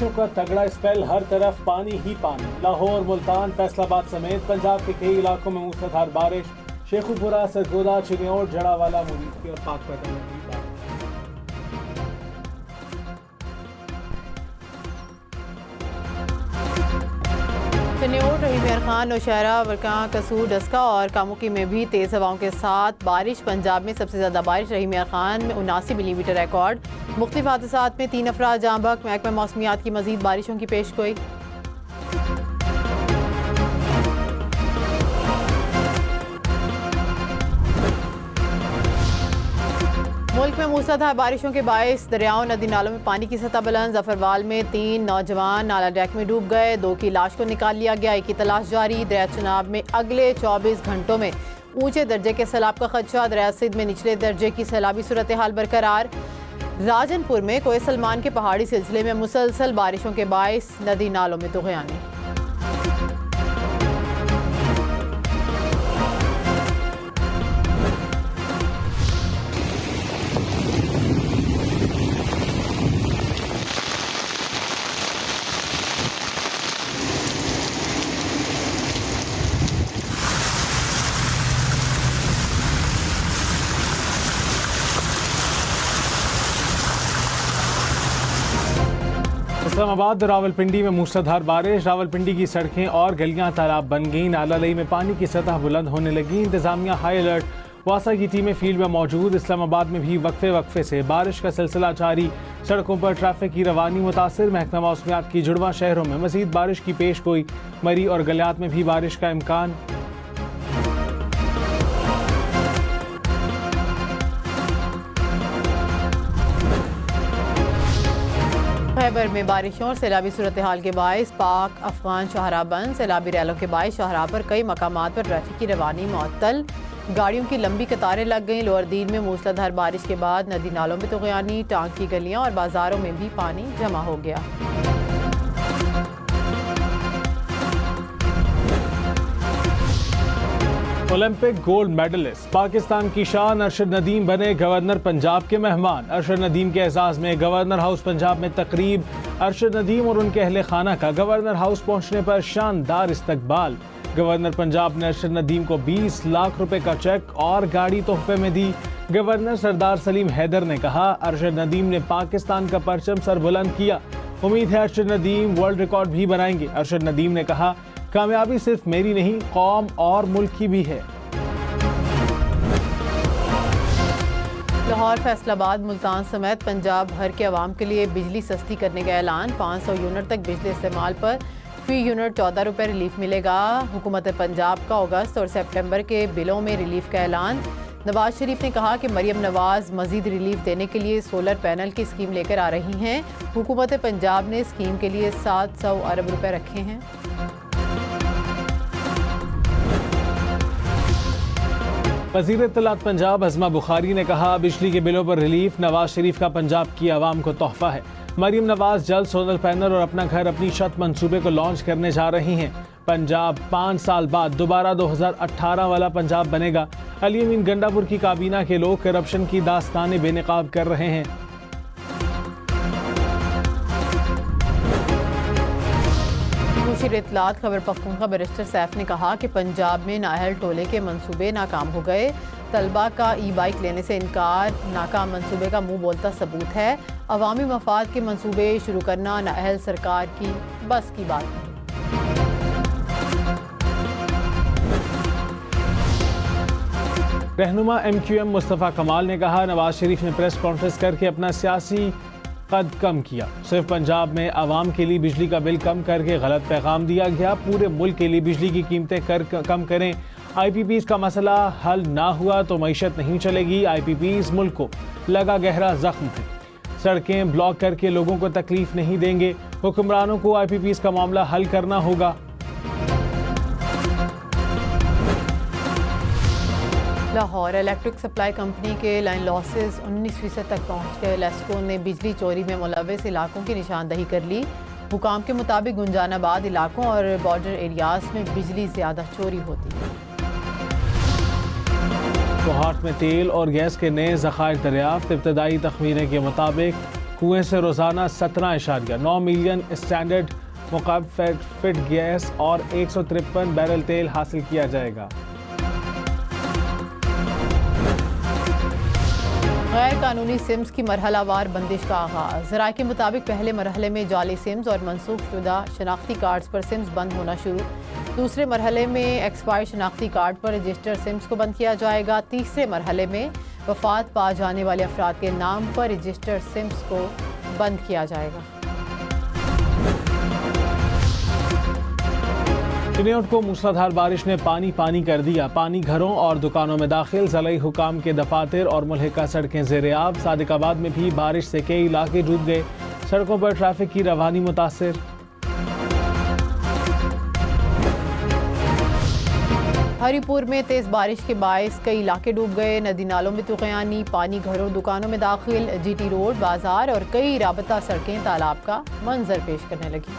बारिशों का तगड़ा स्पेल, हर तरफ पानी ही पानी। लाहौर, मुल्तान, फैसलाबाद समेत पंजाब के कई इलाकों में मूसलाधार बारिश। शेखुपुरा, सरगोदा, चिन्योट, जड़ावाला, मुरीद और पाकपतन में भी बारिश। चिन्योट, रहीम खान, नौशहरा, वरकां, कसूर, डस्का और कामुकी में भी तेज़ हवाओं के साथ बारिश। पंजाब में सबसे ज़्यादा बारिश रहीम खान में 79 मिलीमीटर रिकॉर्ड। मुख्तलिफ हादसात में 3 अफराद जाँ बहक। महकमा मौसमियात की मज़ीद बारिशों की पेशगोई। मुल्क में मूसलाधार बारिशों के बायस दरियाओं, नदी नालों में पानी की सतह बुलंद। जफरवाल में 3 नौजवान नाला डैक में डूब गए, 2 की लाश को निकाल लिया गया, 1 की तलाश जारी। दरिया चनाब में अगले 24 घंटों में ऊंचे दर्जे के सैलाब का खदशा। दरिया सिंध में निचले दर्जे की सैलाबी सूरत हाल बरकरार। राजनपुर में कोय सलमान के पहाड़ी सिलसिले में मुसलसल बारिशों के बायस नदी नालों में तुग़यानी। इस्लामाबाद, रावलपिंडी में मूसलाधार बारिश। रावलपिंडी की सड़कें और गलियां तालाब बन गईं। नाला लई में पानी की सतह बुलंद होने लगी। इंतजामिया हाई अलर्ट। वासा की टीमें फील्ड में मौजूद। इस्लामाबाद में भी वक्फे से बारिश का सिलसिला जारी। सड़कों पर ट्रैफिक की रवानी मुतासिर। महकमा मौसमियात की जुड़वा शहरों में मजीद बारिश की पेशगोई। मरी और गलियात में भी बारिश का इम्कान। खैबर में बारिशों और सैलाबी सूरत हाल के बायस पाक अफगान शाहराह बंद। सैलाबी रैलों के बायस शाहराह पर कई मकामात पर ट्रैफिक की रवानी मुअत्तल। गाड़ियों की लंबी कतारें लग गईं। लोअर दीन में मूसलाधार बारिश के बाद नदी नालों में तुग़यानी। टांग की गलियां और बाजारों में भी पानी जमा हो गया। ओलंपिक गोल्ड मेडलिस्ट पाकिस्तान की शान अरशद नदीम बने गवर्नर पंजाब के मेहमान। अरशद नदीम के एजाज में गवर्नर हाउस पंजाब में तकरीब। अरशद नदीम और उनके अहले खाना का गवर्नर हाउस पहुंचने पर शानदार इस्तकबाल। गवर्नर पंजाब ने अरशद नदीम को 20 लाख रुपए का चेक और गाड़ी तोहफे में दी। गवर्नर सरदार सलीम हैदर ने कहा, अरशद नदीम ने पाकिस्तान का परचम सर बुलंद किया। उम्मीद है अरशद नदीम वर्ल्ड रिकॉर्ड भी बनाएंगे। अरशद नदीम ने कहा, कामयाबी सिर्फ मेरी नहीं, कौम और मुल्क की भी है। लाहौर, फैसलाबाद, मुल्तान समेत पंजाब भर के अवाम के लिए बिजली सस्ती करने का ऐलान। 500 यूनिट तक बिजली इस्तेमाल पर फी यूनिट 14 रुपये रिलीफ मिलेगा। हुकूमत पंजाब का अगस्त और सितंबर के बिलों में रिलीफ का ऐलान। नवाज शरीफ ने कहा कि मरियम नवाज मजीद रिलीफ देने के लिए सोलर पैनल की स्कीम लेकर आ रही हैं। हुकूमत पंजाब ने स्कीम के लिए 700 अरब रुपए रखे हैं। वज़ीर इत्तलात पंजाब अज़मा बुखारी ने कहा, बिजली के बिलों पर रिलीफ नवाज शरीफ का पंजाब की आवाम को तोहफा है। मरियम नवाज जल्द सोलर पैनल और अपना घर अपनी छत मंसूबे को लॉन्च करने जा रही हैं। पंजाब 5 साल बाद दोबारा 2018 वाला पंजाब बनेगा। अली अमीन गंडापुर की काबीना के लोग करप्शन की दास्तानें बेनकाब कर रहे हैं। मुशीर इत्तलात खैबर पख्तूनख्वा बैरिस्टर सैफ ने कहा कि पंजाब में नाअहल टोले के मंसूबे नाकाम हो गए। तलबा का ई बाइक लेने से इनकार नाकाम मंसूबे का मुंह बोलता सबूत है। अवामी मफाद के मंसूबे शुरू करना नाअहल सरकार की बस की बात नहीं। रहनुमा MQM मुस्तफ़ा कमाल ने कहा, नवाज शरीफ ने प्रेस कॉन्फ्रेंस करके अपना सियासी कद कम किया। सिर्फ पंजाब में आवाम के लिए बिजली का बिल कम करके गलत पैगाम दिया गया। पूरे मुल्क के लिए बिजली की कीमतें कम करें। IPPs का मसला हल ना हुआ तो मईशत नहीं चलेगी। IPPs मुल्क को लगा गहरा जख्म है। सड़कें ब्लॉक करके लोगों को तकलीफ नहीं देंगे। हुक्मरानों को IPPs का मामला हल करना होगा। लाहौर इलेक्ट्रिक सप्लाई कंपनी के लाइन लॉसेस 19% तक पहुंच गए। लेस्को ने बिजली चोरी में मुलव्वस इलाकों की निशानदही कर ली। हुकाम के मुताबिक गुंजानाबाद इलाकों और बॉर्डर एरियाज में बिजली ज़्यादा चोरी होती है। कोहाट में तेल और गैस के नए ज़खायर दरियाफ्त। इब्तदाई तखमीने के मुताबिक कुएं से रोजाना 17.9 मिलियन स्टैंडर्ड मुकाबिल फिट गैस और 153 बैरल तेल हासिल किया जाएगा। गैर कानूनी सिम्स की मरहलावार बंदिश का आगाज। ज़राए के मुताबिक पहले मरहले में जाली सिम्स और मनसूख शुदा शनाख्ती कार्ड्स पर सिम्स बंद होना शुरू। दूसरे मरहले में एक्सपायर्ड शनाख्ती कार्ड पर रजिस्टर्ड सिम्स को बंद किया जाएगा। तीसरे मरहले में वफात पा जाने वाले अफराद के नाम पर रजिस्टर्ड सिम्स को बंद किया जाएगा। चिन्योट को मूसलाधार बारिश ने पानी कर दिया। पानी घरों और दुकानों में दाखिल। ज़िला हुकाम के दफातर और मुल्हिका सड़कें ज़ेर-ए-आब। सादिकाबाद में भी बारिश से कई इलाके डूब गए। सड़कों पर ट्रैफिक की रवानी मुतासिर। हरिपुर में तेज़ बारिश के बायस कई इलाके डूब गए। नदी नालों में तुग़यानी। पानी घरों दुकानों में दाखिल। GT रोड, बाजार और कई राबता सड़कें तालाब का मंजर पेश करने लगी।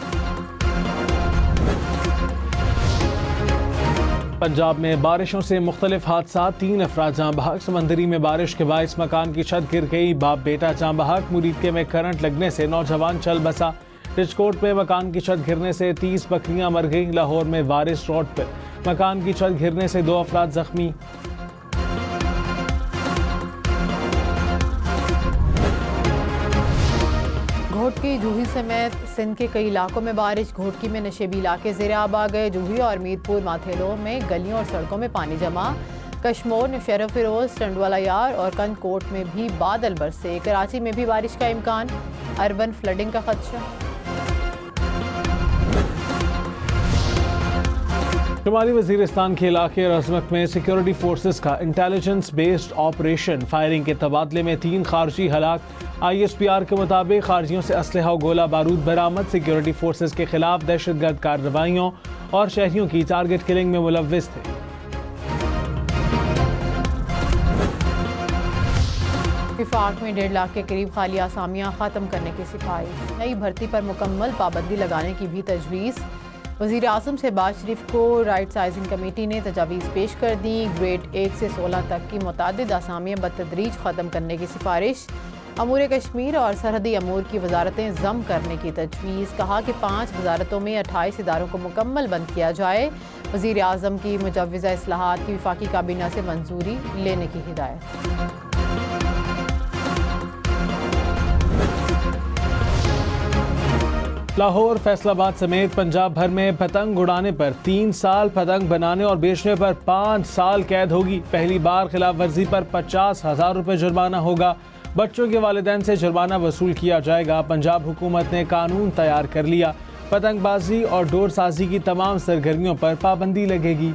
पंजाब में बारिशों से मुख्तलिफ हादसा। 3 अफराद जाँ बहक। समंदरी में बारिश के बायस मकान की छत गिर गई। बाप बेटा जाँ बहक। मुरीदके में करंट लगने से नौजवान चल बसा। रिचकोट में मकान की छत गिरने से 30 बकरियां मर गईं। लाहौर में वारिस रोड पर मकान की छत गिरने से 2 अफराद जख्मी। घोटकी, जूही समेत सिंध के कई इलाकों में बारिश। घोटकी में नशेबी इलाके ज़ेर-ए-आब आ गए। जूही और मीरपुर माथेलो में गलियों और सड़कों में पानी जमा। कश्मोर, नौशहरा फिरोज, टंडवाला यार और कंदकोट में भी बादल बरसे। कराची में भी बारिश का इम्कान। अर्बन फ्लडिंग का खदशा। शुमाली वजीरिस्तान के इलाके रज़मक में सिक्योरिटी फोर्सेस का इंटेलिजेंस बेस्ड ऑपरेशन। फायरिंग के तबादले में 3 खारजी हलाक। ISPR के मुताबिक खारजियों से असलहा और गोला बारूद बरामद। सिक्योरिटी फोर्सेस के खिलाफ दहशतगर्द कार्रवाइयों और शहरियों की टारगेट किलिंग में मुलव्विस थे। विफाक में 1.5 लाख के करीब खाली आसामियां ख़त्म करने की सिफारिश। नई भर्ती पर मुकम्मल पाबंदी लगाने की भी तजवीज़। वज़ीर आज़म शहबाज शरीफ को राइट साइजिंग कमेटी ने तजावीज़ पेश कर दी। ग्रेड 1 से 16 तक की मुतादिद आसामियाँ बतदरीज ख़त्म करने की सिफारिश। अमूर कश्मीर और सरहदी अमूर की वजारतें ज़म करने की तजवीज़। कहा कि 5 वजारतों में 28 इदारों को मुकम्मल बंद किया जाए। वज़ीर आज़म की मुजव्वज़ा इस्लाहात की वफाकी काबीना से मंजूरी लेने की हिदायत। लाहौर, फैसलाबाद समेत पंजाब भर में पतंग उड़ाने पर 3 साल, पतंग बनाने और बेचने पर 5 साल कैद होगी। पहली बार खिलाफ वर्जी पर 50,000 रुपये जुर्माना होगा। बच्चों के वालिदैन से जुर्माना वसूल किया जाएगा। पंजाब हुकूमत ने कानून तैयार कर लिया। पतंगबाजी और डोरसाजी की तमाम सरगर्मियों पर पाबंदी लगेगी।